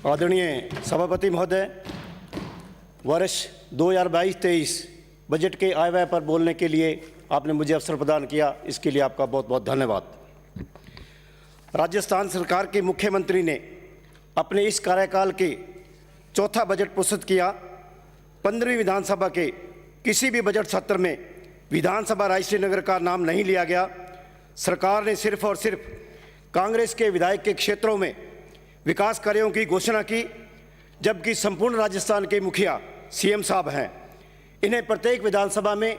आदरणीय सभापति महोदय, वर्ष 2022-23 बजट के आय व्यय पर बोलने के लिए आपने मुझे अवसर प्रदान किया, इसके लिए आपका बहुत बहुत धन्यवाद। राजस्थान सरकार के मुख्यमंत्री ने अपने इस कार्यकाल के चौथा बजट प्रस्तुत किया। 15वीं विधानसभा के किसी भी बजट सत्र में विधानसभा रायश्रीनगर का नाम नहीं लिया गया। सरकार ने सिर्फ और सिर्फ कांग्रेस के विधायक के क्षेत्रों में विकास कार्यों की घोषणा की, जबकि संपूर्ण राजस्थान के मुखिया सीएम साहब हैं। इन्हें प्रत्येक विधानसभा में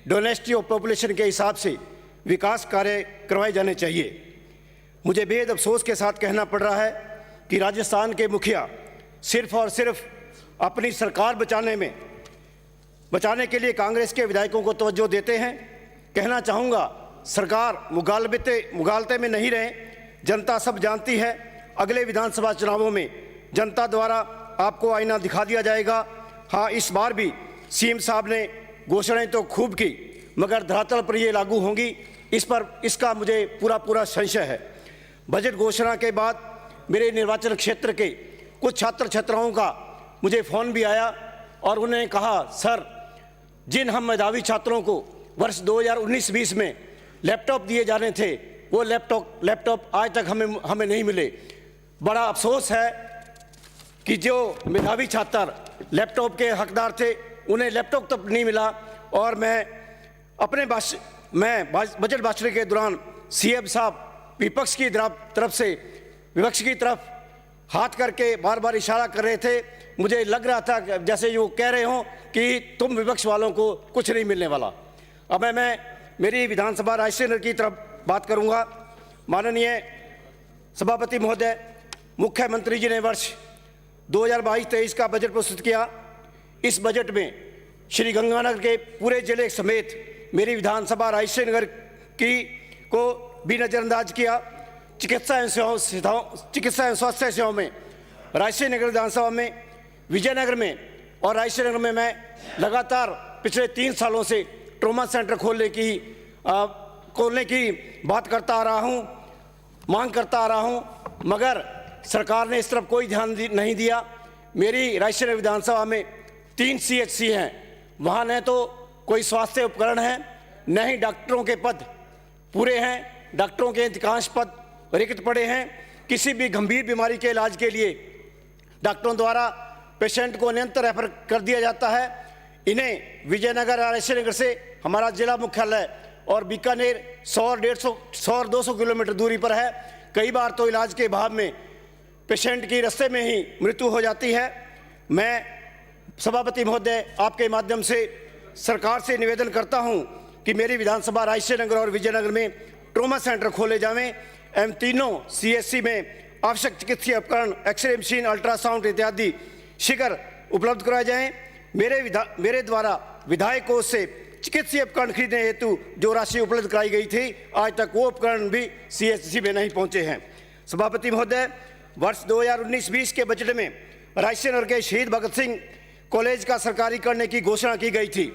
डेंसिटी ऑफ पॉपुलेशन के हिसाब से विकास कार्य करवाए जाने चाहिए। मुझे बेहद अफसोस के साथ कहना पड़ रहा है कि राजस्थान के मुखिया सिर्फ और सिर्फ अपनी सरकार बचाने के लिए कांग्रेस के विधायकों को तवज्जो देते हैं। कहना चाहूँगा, सरकार मुगालते में नहीं रहे। जनता सब जानती है। अगले विधानसभा चुनावों में जनता द्वारा आपको आईना दिखा दिया जाएगा। हाँ, इस बार भी सीएम साहब ने घोषणाएं तो खूब की, मगर धरातल पर ये लागू होंगी, इसका मुझे पूरा संशय है। बजट घोषणा के बाद मेरे निर्वाचन क्षेत्र के कुछ छात्र छात्राओं का मुझे फ़ोन भी आया और उन्होंने कहा, सर, जिन हम मेधावी छात्रों को वर्ष 2019-20 में लैपटॉप दिए जाने थे, वो लैपटॉप आज तक हमें नहीं मिले। बड़ा अफसोस है कि जो मेधावी छात्र लैपटॉप के हकदार थे, उन्हें लैपटॉप तक नहीं मिला। और मैं बजट भाषण के दौरान सीएम साहब विपक्ष की तरफ हाथ करके बार बार इशारा कर रहे थे। मुझे लग रहा था जैसे वो कह रहे हों कि तुम विपक्ष वालों को कुछ नहीं मिलने वाला। अब मैं मेरी विधानसभा रायश्रीनगर की तरफ बात करूंगा। माननीय सभापति महोदय, मुख्यमंत्री जी ने वर्ष 2022-23 का बजट प्रस्तुत किया। इस बजट में श्री गंगानगर के पूरे जिले समेत मेरी विधानसभा रायश्रीनगर को भी नज़रअंदाज किया। चिकित्सा एवं स्वास्थ्य सेवाओं में रायश्रीनगर विधानसभा में, विजयनगर में और रायश्रीनगर में मैं लगातार पिछले 3 सालों से ट्रॉमा सेंटर खोलने की बात करता आ रहा हूँ, मांग करता आ रहा हूँ, मगर सरकार ने इस तरफ कोई ध्यान नहीं दिया। मेरी रायश्रीनगर विधानसभा में 3 CHC हैं। वहाँ न तो कोई स्वास्थ्य उपकरण है, न ही डॉक्टरों के पद पूरे हैं। डॉक्टरों के अधिकांश पद रिक्त पड़े हैं। किसी भी गंभीर बीमारी के इलाज के लिए डॉक्टरों द्वारा पेशेंट को अन्यत्र रेफर कर दिया जाता है। इन्हें विजयनगर और रायश्रीनगर से हमारा जिला मुख्यालय और बीकानेर 100-200 किलोमीटर दूरी पर है। कई बार तो इलाज के अभाव में पेशेंट की रास्ते में ही मृत्यु हो जाती है। मैं सभापति महोदय, आपके माध्यम से सरकार से निवेदन करता हूं कि मेरी विधानसभा रायश्रीनगर और विजयनगर में ट्रॉमा सेंटर खोले जाएं एवं तीनों CHC में आवश्यक चिकित्सीय उपकरण, एक्सरे मशीन, अल्ट्रासाउंड इत्यादि शीघ्र उपलब्ध कराए जाएं। मेरे द्वारा विधायक कोष से चिकित्सीय उपकरण खरीदने हेतु जो राशि उपलब्ध कराई गई थी, आज तक वो उपकरण भी CHC में नहीं पहुंचे हैं। सभापति महोदय, वर्ष 2019-20 के बजट में रायश्रीनगर के शहीद भगत सिंह कॉलेज का सरकारीकरण की घोषणा की गई थी,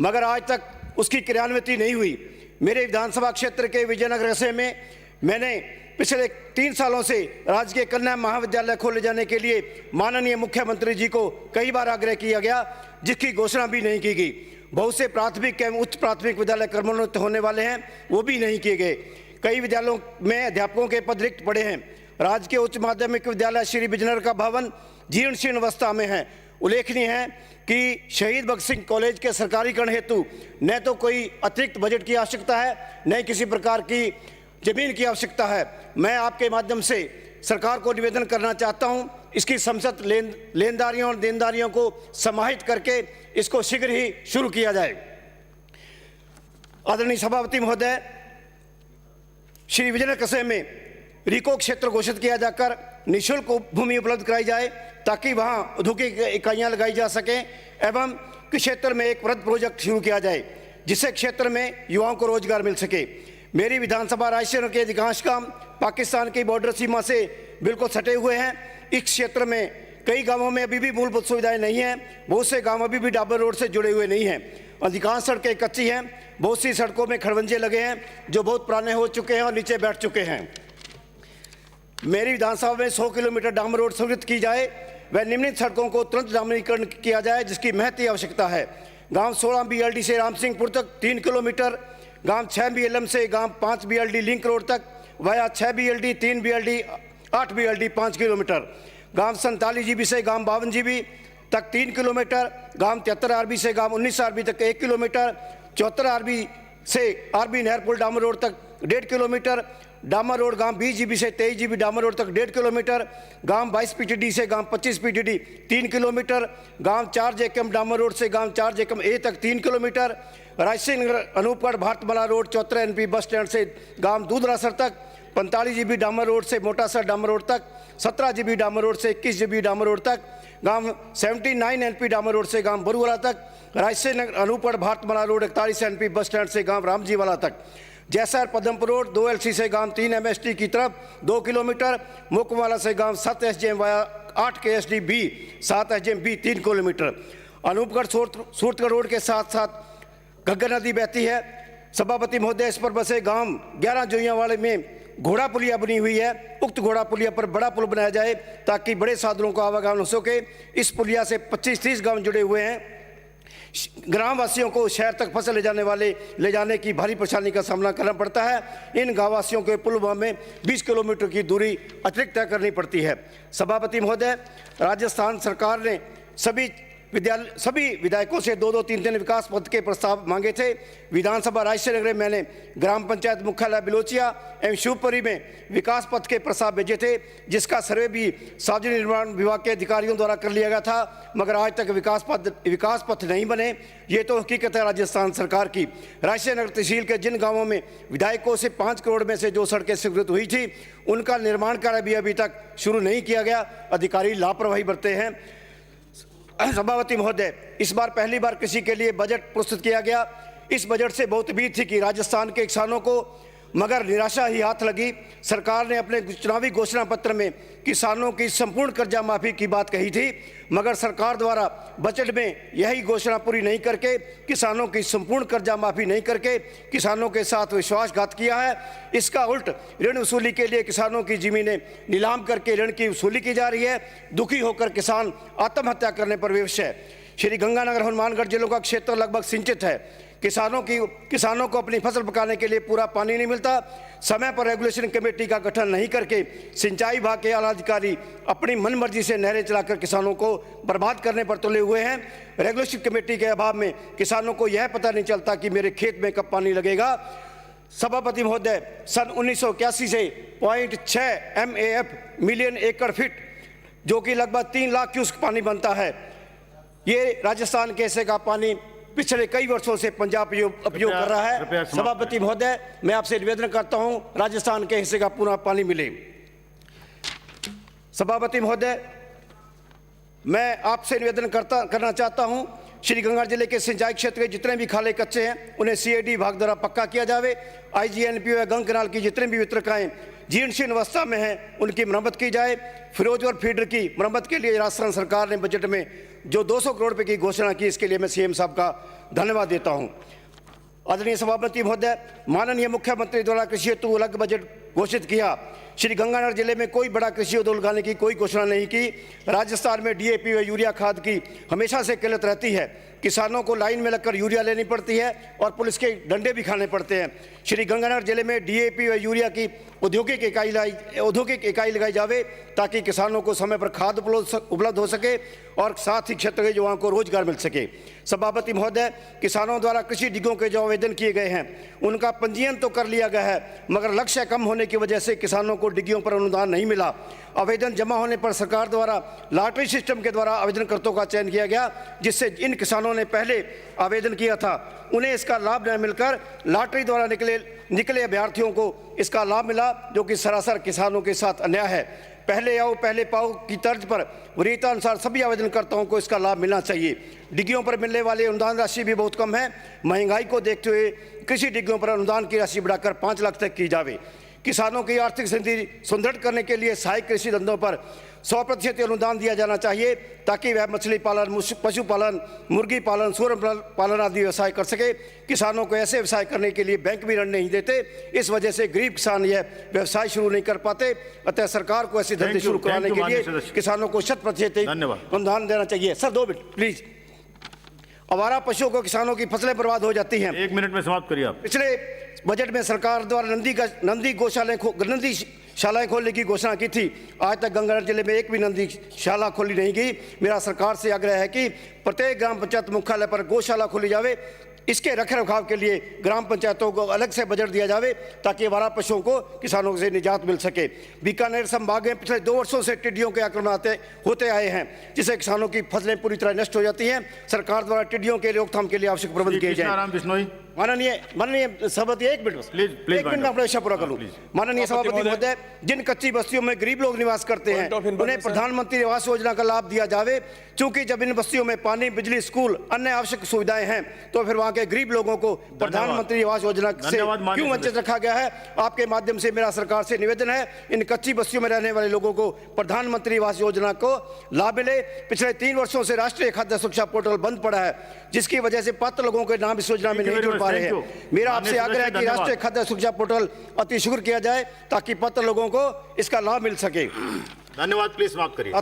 मगर आज तक उसकी क्रियान्विति नहीं हुई। मेरे विधानसभा क्षेत्र के विजयनगर से में मैंने पिछले 3 सालों से राजकीय कन्या महाविद्यालय खोले जाने के लिए माननीय मुख्यमंत्री जी को कई बार आग्रह किया गया, जिसकी घोषणा भी नहीं की गई। बहुत से प्राथमिक एवं उच्च प्राथमिक विद्यालय क्रमोन्नत होने वाले हैं, वो भी नहीं किए गए। कई विद्यालयों में अध्यापकों के पद रिक्त पड़े हैं। राजकीय उच्च माध्यमिक विद्यालय श्री विजयनगर का भवन जीर्ण शीर्ण अवस्था में है। उल्लेखनीय है कि शहीद भगत सिंह कॉलेज के सरकारीकरण हेतु न तो कोई अतिरिक्त बजट की आवश्यकता है, न ही किसी प्रकार की जमीन की आवश्यकता है। मैं आपके माध्यम से सरकार को निवेदन करना चाहता हूं, इसकी समस्त लेनदारियों और देनदारियों को समाहित करके इसको शीघ्र ही शुरू किया जाए। आदरणीय सभापति महोदय, श्री विजयनगर कस्बे में रिको क्षेत्र घोषित किया जाकर निःशुल्क भूमि उपलब्ध कराई जाए, ताकि वहां औद्योगिक इकाइयां लगाई जा सकें एवं क्षेत्र में एक वृहद प्रोजेक्ट शुरू किया जाए, जिससे क्षेत्र में युवाओं को रोजगार मिल सके। मेरी विधानसभा रायश्रीनगर के अधिकांश काम पाकिस्तान की बॉर्डर सीमा से बिल्कुल सटे हुए हैं। इस क्षेत्र में कई गांवों में अभी भी मूलभूत सुविधाएं नहीं हैं। बहुत से गांव अभी भी डाबर रोड से जुड़े हुए नहीं हैं। अधिकांश सड़कें कच्ची हैं। बहुत सी सड़कों में खड़वंजे लगे हैं जो बहुत पुराने हो चुके हैं और नीचे बैठ चुके हैं। मेरी विधानसभा में 100 किलोमीटर डामर रोड स्वीकृत की जाए व निम्नलिखित सड़कों को तुरंत डामरीकरण किया जाए जिसकी महती आवश्यकता है। गांव 16 BLD से रामसिंहपुर तक 3 किलोमीटर, गांव 6 BLM से गांव 5 BLD लिंक रोड तक via 6 BLD 3 BLD 8 BLD 5 kilometre, गांव 47 GB से गांव 52 GB तक 3 किलोमीटर, गांव 73 RB से गांव 19 RB तक 1 किलोमीटर, 74 RB से RB नहर पुल डामर रोड तक 1.5 किलोमीटर, डामर रोड गांव 20 GB से 23 GB डामर रोड तक 1.5 किलोमीटर, गांव 22 PTD से गांव 25 PTD 3 किलोमीटर, गांव 4 JKM डामर रोड से गांव 4 JKM A तक 3 kilometre, Rajsingh Nagar Anupgarh Bharatmala road Chautara NP bus stand से गांव दूधरासर तक 45 GB डामर रोड से मोटासर डामर रोड तक, 17 GB डामर रोड से 21 GB डामर रोड तक, गांव 79 NP डामर रोड से गांव बरुवाला तक, Rajsingh Nagar Anupgarh Bharatmala road 41 NP bus stand से गांव रामजीवाला तक, जैसर पदमपुर रोड 2 LC से गांव 3 MST की तरफ 2 किलोमीटर, मोकवाला से गांव 7 SJM via 8 KSD B 7 SJM B 3 kilometre. Anupgarh Suratgarh road के साथ साथ घग्गर नदी बहती है। सभापति महोदय, इस पर बसे गांव 11 जोइयावाड़े में घोड़ा पुलिया बनी हुई है। उक्त घोड़ा पुलिया पर बड़ा पुल बनाया जाए ताकि बड़े साधनों का आवागमन हो सके। इस पुलिया से 25-30 गांव जुड़े हुए हैं। ग्रामवासियों को शहर तक फसल ले जाने की भारी परेशानी का सामना करना पड़ता है। इन गांववासियों के पुल में 20 किलोमीटर की दूरी अतिरिक्त तय करनी पड़ती है। सभापति महोदय, राजस्थान सरकार ने सभी विधायकों से 2-2, 3-3 विकास पथ के प्रस्ताव मांगे थे। विधानसभा राजसिंह नगर में मैंने ग्राम पंचायत मुख्यालय बिलोचिया एवं शिवपुरी में विकास पथ के प्रस्ताव भेजे थे, जिसका सर्वे भी सार्वजनिक निर्माण विभाग के अधिकारियों द्वारा कर लिया गया था, मगर आज तक विकास पथ नहीं बने। ये तो हकीकत है राजस्थान सरकार की। राजसिंह नगर तहसील के जिन गाँवों में विधायकों से 5 करोड़ में से जो सड़कें स्वीकृत हुई थी, उनका निर्माण कार्य भी अभी तक शुरू नहीं किया गया। अधिकारी लापरवाही बरते हैं। सभापति महोदय, इस बार पहली बार किसी के लिए बजट प्रस्तुत किया गया। इस बजट से बहुत उम्मीद थी कि राजस्थान के किसानों को, मगर निराशा ही हाथ लगी। सरकार ने अपने चुनावी घोषणा पत्र में किसानों की संपूर्ण कर्जा माफी की बात कही थी, मगर सरकार द्वारा बजट में यही घोषणा पूरी नहीं करके, किसानों की संपूर्ण कर्जा माफी नहीं करके किसानों के साथ विश्वासघात किया है। इसका उल्ट ऋण वसूली के लिए किसानों की जमीनें नीलाम करके ऋण की वसूली की जा रही है। दुखी होकर किसान आत्महत्या करने पर विवश है। श्री गंगानगर हनुमानगढ़ जिलों का क्षेत्र लगभग सिंचित है। किसानों को अपनी फसल पकाने के लिए पूरा पानी नहीं मिलता। समय पर रेगुलेशन कमेटी का गठन नहीं करके सिंचाई विभाग के आला अधिकारी अपनी मनमर्जी से नहरें चलाकर किसानों को बर्बाद करने पर तुले हुए हैं। रेगुलेशन कमेटी के अभाव में किसानों को यह पता नहीं चलता कि मेरे खेत में कब पानी लगेगा। सभापति महोदय, सन 1981 से 0.6 MAF मिलियन एकड़ फीट, जो कि लगभग 3 लाख क्यूसेक पानी बनता है, ये राजस्थान के हिस्से का पानी पिछले कई वर्षों से पंजाब उपयोग कर रहा है। सभापति महोदय, मैं आपसे निवेदन करता हूं राजस्थान के हिस्से का पूरा पानी मिले। सभापति महोदय, मैं आपसे निवेदन करना चाहता हूं, श्री गंगानगर जिले के सिंचाई क्षेत्र के जितने भी खाले कच्चे हैं उन्हें CID विभाग द्वारा पक्का किया जावे। IGNP व गंग कनाल की जितने भी वितरकाएं जीर्ण अवस्था में हैं उनकी मरम्मत की जाए। फिरोजपुर फीडर की मरम्मत के लिए राजस्थान सरकार ने बजट में जो 200 करोड़ रुपए की घोषणा की, इसके लिए मैं CM साहब का धन्यवाद देता हूं। आदरणीय सभापति महोदय, माननीय मुख्यमंत्री द्वारा कृषि हेतु अलग बजट घोषित किया। श्री गंगानगर जिले में कोई बड़ा कृषि उद्योग लगाने की कोई घोषणा नहीं की। राजस्थान में DAP व यूरिया खाद की हमेशा से किल्लत रहती है। किसानों को लाइन में लगकर यूरिया लेनी पड़ती है और पुलिस के डंडे भी खाने पड़ते हैं। श्री गंगानगर जिले में DAP व यूरिया की औद्योगिक इकाई लगाई जावे ताकि किसानों को समय पर खाद उपलब्ध हो सके और साथ ही क्षेत्र के युवाओं को रोजगार मिल सके। सभापति महोदय, किसानों द्वारा कृषि डिगों के जो आवेदन किए गए हैं उनका पंजीयन तो कर लिया गया है, मगर लक्ष्य कम होने की वजह से किसानों को डिग्गियों पर अनुदान नहीं मिला। आवेदन जमा होने पर सरकार द्वारा लॉटरी सिस्टम के द्वारा आवेदनकर्ताओं का चयन किया गया, जिससे इन किसानों ने पहले आवेदन किया था उन्हें इसका लाभ न मिलकर लॉटरी द्वारा निकले अभ्यर्थियों को इसका लाभ मिला, जो कि सरासर किसानों के साथ अन्याय है। पहले आओ पहले पाओ की तर्ज पर वरीयता अनुसार सभी आवेदनकर्ताओं को इसका लाभ मिलना चाहिए। डिग्गियों पर मिलने वाली अनुदान राशि भी बहुत कम है। महंगाई को देखते हुए कृषि डिग्गियों पर अनुदान की राशि बढ़ाकर 5 लाख तक की जावे। किसानों की आर्थिक स्थिति सुदृढ़ करने के लिए सहायक कृषि धंधों पर 100% अनुदान दिया जाना चाहिए ताकि वह मछली पालन, पशुपालन, मुर्गी पालन, सूअर पालन आदि व्यवसाय कर सके। किसानों को ऐसे व्यवसाय करने के लिए बैंक भी ऋण नहीं देते, इस वजह से गरीब किसान यह व्यवसाय शुरू नहीं कर पाते। अतः सरकार को ऐसे धंधे शुरू कराने के लिए किसानों को 100% अनुदान देना चाहिए। Sir 2 minute please. आवारा पशुओं को किसानों की फसलें बर्बाद हो जाती हैं। 1 मिनट में समाप्त करिए आप। पिछले बजट में सरकार द्वारा नंदी शालाएं खोलने की घोषणा की थी। आज तक गंगानगर जिले में एक भी नंदी शाला खोली नहीं गई। मेरा सरकार से आग्रह है कि प्रत्येक ग्राम पंचायत मुख्यालय पर गौशाला खोली जावे। इसके रखरखाव के लिए ग्राम पंचायतों को अलग से बजट दिया जावे ताकि आवारा पशुओं को किसानों से निजात मिल सके। बीकानेर संभाग में पिछले 2 वर्षों से टिड्डियों के आक्रमण होते आए हैं, जिससे किसानों की फसलें पूरी तरह नष्ट हो जाती हैं। सरकार द्वारा टिड्डियों के रोकथाम के लिए आवश्यक प्रबंध किए जाए। माननीय सभापति, 1 मिनट बस, 1 मिनट में अपना विषय पूरा कर लूं। माननीय सभापति महोदय, जिन कच्ची बस्तियों में गरीब लोग निवास करते हैं उन्हें प्रधानमंत्री आवास योजना का लाभ दिया जावे। चूंकि जब इन बस्तियों में पानी, बिजली, स्कूल, अन्य आवश्यक सुविधाएं हैं, तो फिर वहां के गरीब लोगों को प्रधानमंत्री आवास योजना से क्यों वंचित रखा गया है? आपके माध्यम से मेरा सरकार से निवेदन है, इन कच्ची बस्तियों में रहने वाले लोगों को प्रधानमंत्री आवास योजना को लाभ मिले। पिछले 3 वर्षों से राष्ट्रीय खाद्य सुरक्षा पोर्टल बंद पड़ा है, जिसकी वजह से पात्र लोगों के नाम इस योजना में नहीं जुड़ पा रहे हैं। मेरा आपसे आग्रह है कि राष्ट्रीय खाद्य सुरक्षा पोर्टल अति शीघ्र किया जाए ताकि पात्र लोगों को इसका लाभ मिल सके। धन्यवाद। प्लीज समाप्त करिए।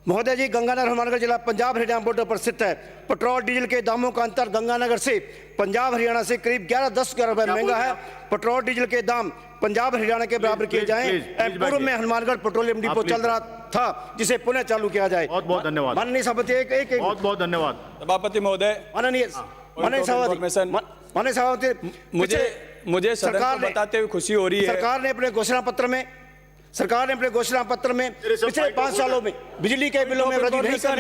महोदय जी, गंगानगर हनुमानगढ़ जिला पंजाब हरियाणा बॉर्डर पर स्थित है। पेट्रोल डीजल के दामों का अंतर गंगानगर से पंजाब हरियाणा से करीब 11-10 रुपए महंगा है। पेट्रोल डीजल के दाम पंजाब हरियाणा के बराबर किए जाएं। पूर्व में हनुमानगढ़ पेट्रोलियम डिपो चल रहा था, जिसे पुनः चालू किया जाए। बहुत बहुत धन्यवाद माननीय सभापति। एक बहुत बहुत धन्यवाद सभापति महोदय। माननीय सभापति, मुझे सरकार बताते हुए खुशी हो रही है, सरकार ने अपने घोषणा पत्र में पिछले 5 सालों में बिजली के बिलों में वृद्धि नहीं करने